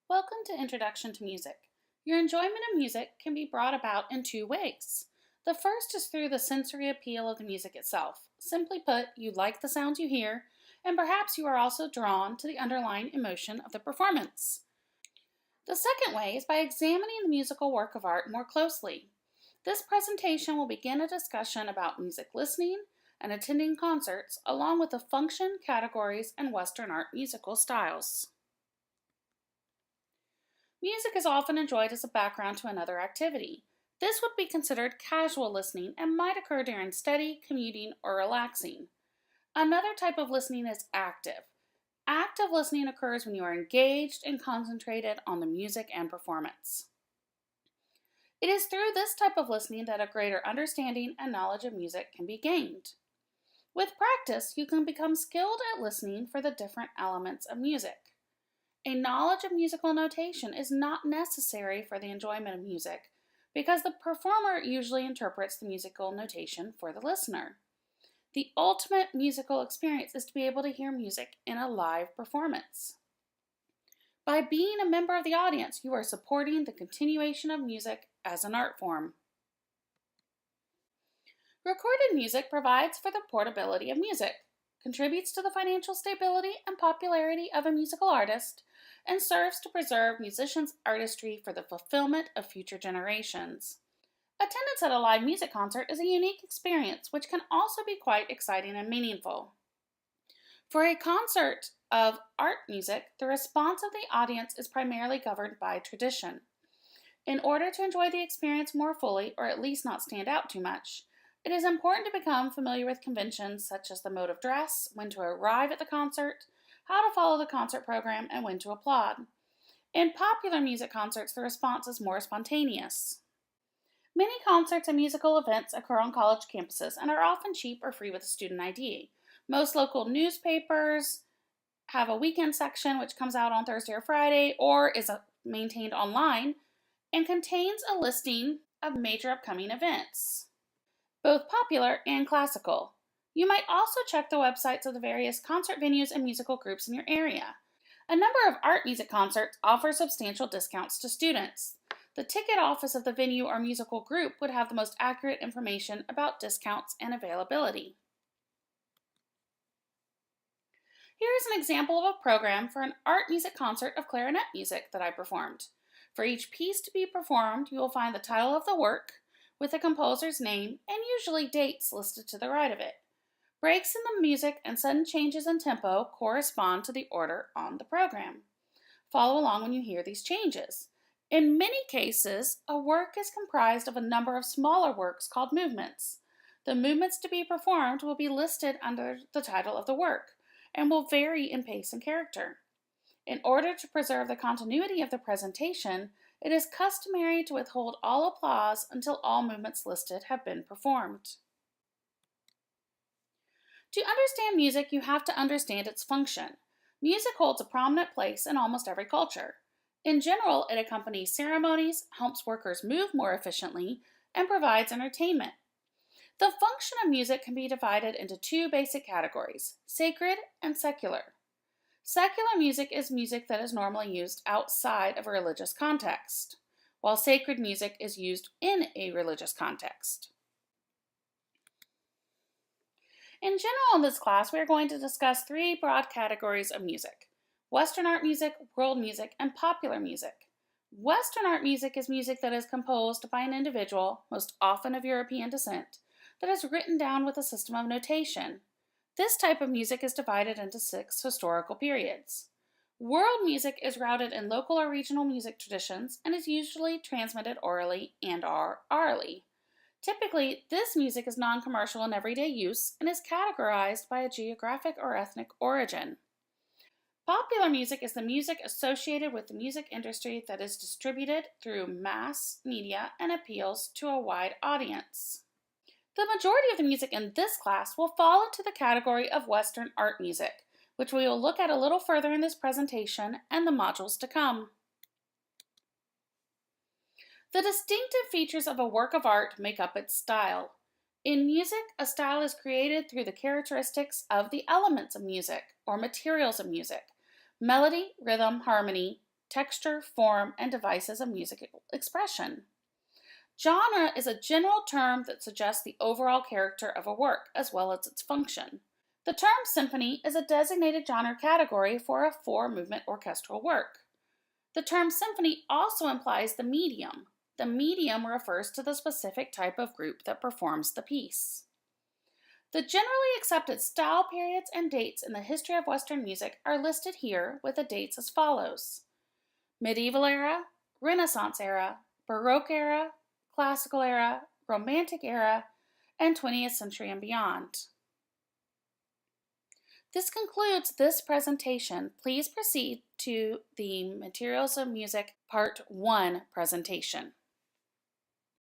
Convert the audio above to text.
Welcome to Introduction to Music. Your enjoyment of music can be brought about in two ways. The first is through the sensory appeal of the music itself. Simply put, you like the sounds you hear, and perhaps you are also drawn to the underlying emotion of the performance. The second way is by examining the musical work of art more closely. This presentation will begin a discussion about music listening and attending concerts, along with the function, categories, and Western art musical styles. Music is often enjoyed as a background to another activity. This would be considered casual listening and might occur during study, commuting, or relaxing. Another type of listening is active. Active listening occurs when you are engaged and concentrated on the music and performance. It is through this type of listening that a greater understanding and knowledge of music can be gained. With practice, you can become skilled at listening for the different elements of music. A knowledge of musical notation is not necessary for the enjoyment of music because the performer usually interprets the musical notation for the listener. The ultimate musical experience is to be able to hear music in a live performance. By being a member of the audience, you are supporting the continuation of music as an art form. Recorded music provides for the portability of music, contributes to the financial stability and popularity of a musical artist, and serves to preserve musicians' artistry for the fulfillment of future generations. Attendance at a live music concert is a unique experience which can also be quite exciting and meaningful. For a concert of art music, the response of the audience is primarily governed by tradition. In order to enjoy the experience more fully, or at least not stand out too much, it is important to become familiar with conventions such as the mode of dress, when to arrive at the concert, how to follow the concert program, and when to applaud. In popular music concerts, the response is more spontaneous. Many concerts and musical events occur on college campuses and are often cheap or free with a student ID. Most local newspapers have a weekend section which comes out on Thursday or Friday or is maintained online and contains a listing of major upcoming events, both popular and classical. You might also check the websites of the various concert venues and musical groups in your area. A number of art music concerts offer substantial discounts to students. The ticket office of the venue or musical group would have the most accurate information about discounts and availability. Here is an example of a program for an art music concert of clarinet music that I performed. For each piece to be performed, you will find the title of the work with the composer's name and usually dates listed to the right of it. Breaks in the music and sudden changes in tempo correspond to the order on the program. Follow along when you hear these changes. In many cases, a work is comprised of a number of smaller works called movements. The movements to be performed will be listed under the title of the work and will vary in pace and character. In order to preserve the continuity of the presentation, it is customary to withhold all applause until all movements listed have been performed. To understand music, you have to understand its function. Music holds a prominent place in almost every culture. In general, it accompanies ceremonies, helps workers move more efficiently, and provides entertainment. The function of music can be divided into two basic categories: sacred and secular. Secular music is music that is normally used outside of a religious context, while sacred music is used in a religious context. In general, in this class, we are going to discuss three broad categories of music: Western art music, world music, and popular music. Western art music is music that is composed by an individual, most often of European descent, that is written down with a system of notation. This type of music is divided into 6 historical periods. World music is rooted in local or regional music traditions and is usually transmitted orally and/or orally. Typically, this music is non-commercial in everyday use and is categorized by a geographic or ethnic origin. Popular music is the music associated with the music industry that is distributed through mass media and appeals to a wide audience. The majority of the music in this class will fall into the category of Western art music, which we will look at a little further in this presentation and the modules to come. The distinctive features of a work of art make up its style. In music, a style is created through the characteristics of the elements of music or materials of music: melody, rhythm, harmony, texture, form, and devices of musical expression. Genre is a general term that suggests the overall character of a work as well as its function. The term symphony is a designated genre category for a four-movement orchestral work. The term symphony also implies the medium. The medium refers to the specific type of group that performs the piece. The generally accepted style periods and dates in the history of Western music are listed here with the dates as follows: Medieval era, Renaissance era, Baroque era, Classical era, Romantic era, and 20th century and beyond. This concludes this presentation. Please proceed to the Materials of Music Part 1 presentation.